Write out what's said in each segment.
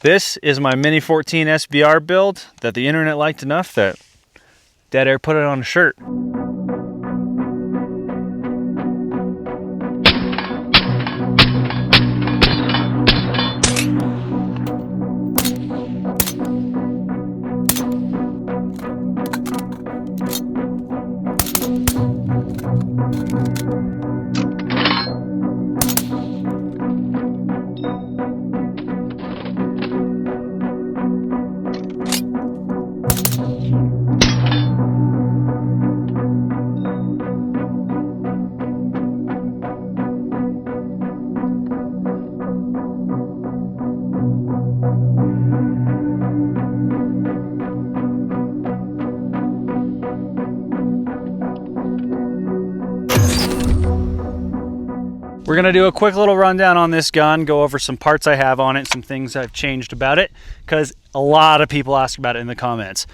This is my Mini-14 SBR build that the internet liked enough that Dead Air put it on a shirt. We're gonna do a quick little rundown on this gun, go over some parts I have on it, some things I've changed about it, because a lot of people ask about it in the comments.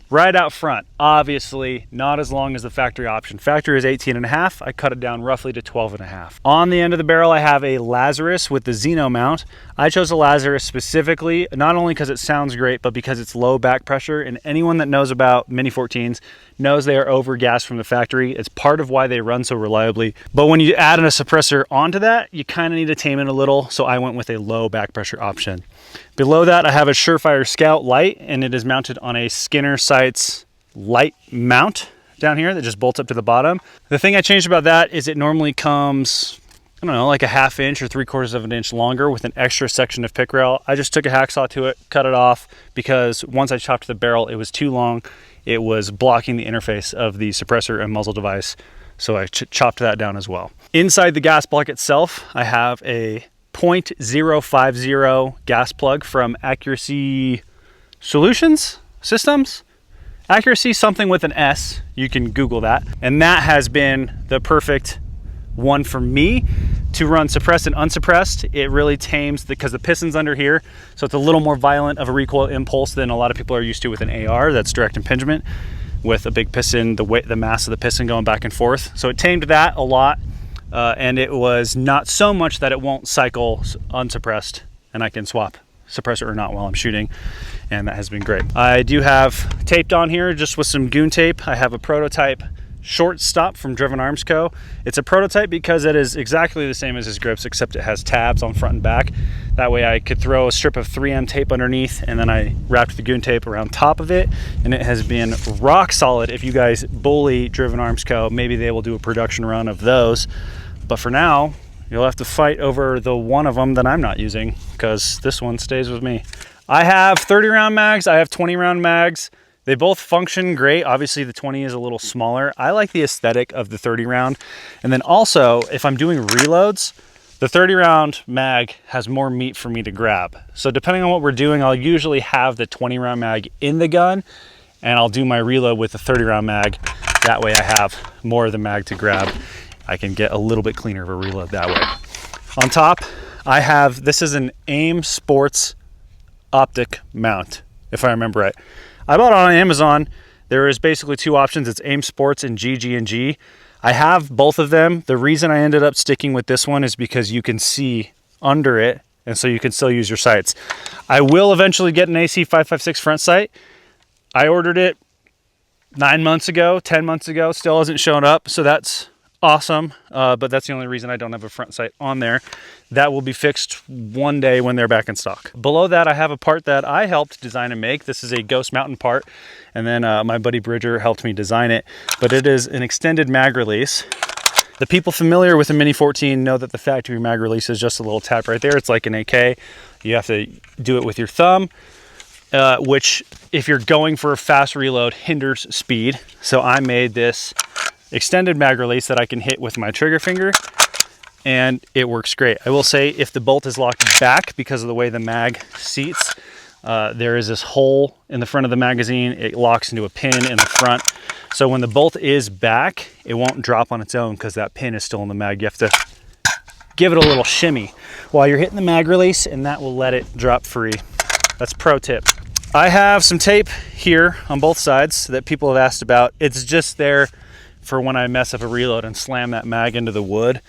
Right out front, obviously not as long as the factory option. Factory is 18.5, I cut it down roughly to 12.5. On the end of the barrel, I have a Lazarus with the Xeno mount. I chose a Lazarus specifically, not only because it sounds great, but because it's low back pressure, and anyone that knows about Mini-14s knows they are over-gassed from the factory. It's part of why they run so reliably. But when you add in a suppressor onto that, you kind of need to tame it a little, so I went with a low back pressure option. Below that, I have a Surefire Scout Light, and it is mounted on a Skinner Sights light mount down here that just bolts up to the bottom. The thing I changed about that is it normally comes, I don't know, like a 1/2 inch or 3/4 of an inch longer with an extra section of pick rail. I just took a hacksaw to it, cut it off, because once I chopped the barrel, it was too long. It was blocking the interface of the suppressor and muzzle device, so I chopped that down as well. Inside the gas block itself, I have a .050 gas plug from Accuracy Solutions Systems. Accuracy something with an S, you can Google that. And that has been the perfect one for me to run suppressed and unsuppressed. It really tames, because the piston's under here, so it's a little more violent of a recoil impulse than a lot of people are used to with an AR, that's direct impingement, with a big piston, the mass of the piston going back and forth. So it tamed that a lot. And it was not so much that it won't cycle unsuppressed, and I can swap suppressor or not while I'm shooting, and that has been great. I do have taped on here just with some goon tape. I have a prototype shortstop from Driven Arms Co. It's a prototype because it is exactly the same as his grips, except it has tabs on front and back. That way I could throw a strip of 3M tape underneath, and then I wrapped the goon tape around top of it, and it has been rock solid. If you guys bully Driven Arms Co., maybe they will do a production run of those. But for now, you'll have to fight over the one of them that I'm not using, because this one stays with me. I have 30 round mags, I have 20 round mags. They both function great. Obviously the 20 is a little smaller. I like the aesthetic of the 30 round. And then also, if I'm doing reloads, the 30 round mag has more meat for me to grab. So depending on what we're doing, I'll usually have the 20 round mag in the gun, and I'll do my reload with the 30 round mag. That way I have more of the mag to grab. I can get a little bit cleaner of a reload that way. On top, I have, this is an AIM Sports Optic mount, if I remember right. I bought it on Amazon. There is basically two options. It's AIM Sports and GG&G. I have both of them. The reason I ended up sticking with this one is because you can see under it, and so you can still use your sights. I will eventually get an AC556 front sight. I ordered it 9 months ago, 10 months ago, still hasn't shown up, so that's awesome, but that's the only reason I don't have a front sight on there. That will be fixed one day when they're back in stock. Below that, I have a part that I helped design and make. This is a Ghost Mountain part, and then my buddy Bridger helped me design it, but it is an extended mag release. The people familiar with the Mini-14 know that the factory mag release is just a little tap right there. It's like an AK. You have to do it with your thumb, which, if you're going for a fast reload, hinders speed. So I made this extended mag release that I can hit with my trigger finger, and it works great. I will say, if the bolt is locked back because of the way the mag seats, there is this hole in the front of the magazine. It locks into a pin in the front. So when the bolt is back, it won't drop on its own because that pin is still in the mag. You have to give it a little shimmy while you're hitting the mag release, and that will let it drop free. That's pro tip. I have some tape here on both sides that people have asked about. It's just there for when I mess up a reload and slam that mag into the wood.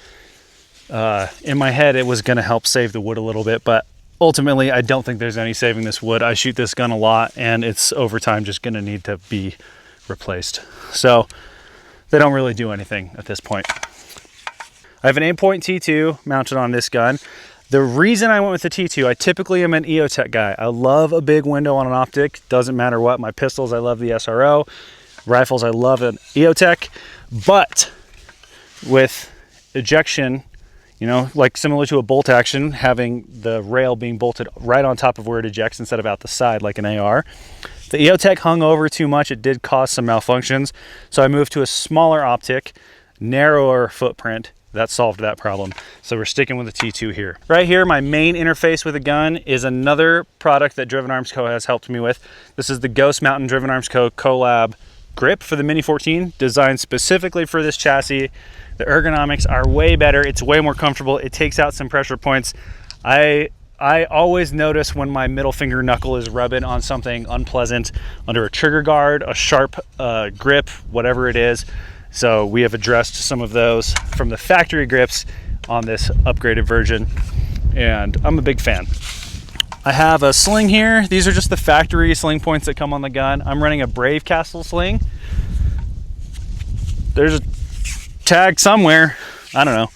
In my head, it was gonna help save the wood a little bit, but ultimately, I don't think there's any saving this wood. I shoot this gun a lot, and it's over time just going to need to be replaced. So they don't really do anything at this point. I have an aim-point T2 mounted on this gun. The reason I went with the T2, I typically am an EOTech guy. I love a big window on an optic. Doesn't matter what. My pistols, I love the SRO. Rifles, I love an EOTech. But with ejection, you know, like similar to a bolt action, having the rail being bolted right on top of where it ejects instead of out the side like an AR, the EOTech hung over too much. It did cause some malfunctions. So I moved to a smaller optic, narrower footprint. That solved that problem. So we're sticking with the T2 here. Right here, my main interface with a gun is another product that Driven Arms Co. has helped me with. This is the Ghost Mountain Driven Arms Co. collab grip for the Mini-14, designed specifically for this chassis. The ergonomics are way better. It's way more comfortable. It takes out some pressure points. I always notice when my middle finger knuckle is rubbing on something unpleasant under a trigger guard, a sharp grip, whatever it is. So we have addressed some of those from the factory grips on this upgraded version, and I'm a big fan. I have a sling here. These are just the factory sling points that come on the gun. I'm running a Brave Castle sling. There's a tag somewhere. I don't know.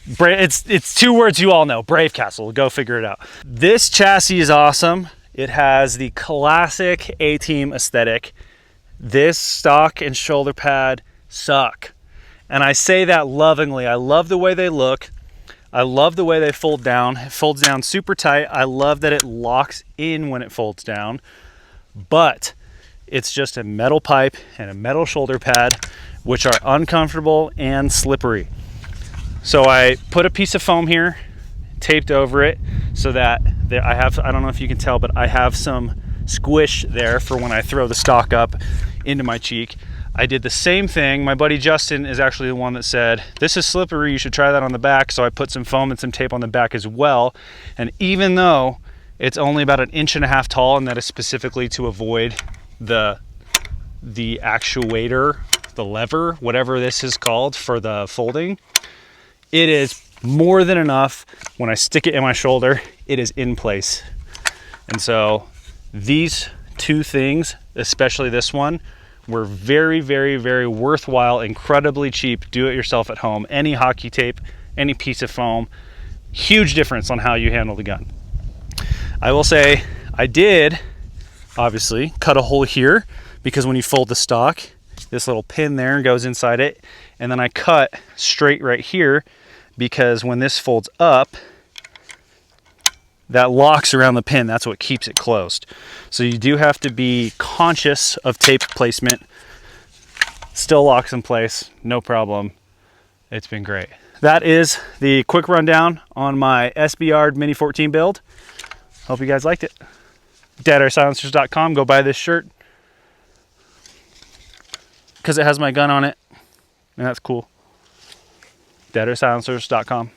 It's two words you all know. Brave Castle. Go figure it out. This chassis is awesome. It has the classic A-Team aesthetic. This stock and shoulder pad suck, and I say that lovingly. I love the way they look. I love the way they fold down. It folds down super tight. I love that it locks in when it folds down, but it's just a metal pipe and a metal shoulder pad, which are uncomfortable and slippery. So I put a piece of foam here, taped over it, so that I don't know if you can tell, but I have some squish there for when I throw the stock up into my cheek. I did the same thing. My buddy Justin is actually the one that said, this is slippery, you should try that on the back. So I put some foam and some tape on the back as well. And even though it's only about 1.5 inches tall, and that is specifically to avoid the actuator, the lever, whatever this is called for the folding, it is more than enough. When I stick it in my shoulder, it is in place. And so these two things, especially this one, were very, very, very worthwhile, incredibly cheap, do it yourself at home. Any hockey tape, any piece of foam, huge difference on how you handle the gun. I will say I did obviously cut a hole here, because when you fold the stock, this little pin there goes inside it. And then I cut straight right here, because when this folds up, that locks around the pin. That's what keeps it closed. So you do have to be conscious of tape placement. Still locks in place, no problem. It's been great. That is the quick rundown on my SBR Mini-14 build. Hope you guys liked it. DeadAirSilencers.com. Go buy this shirt, because it has my gun on it, and that's cool. DeadAirSilencers.com.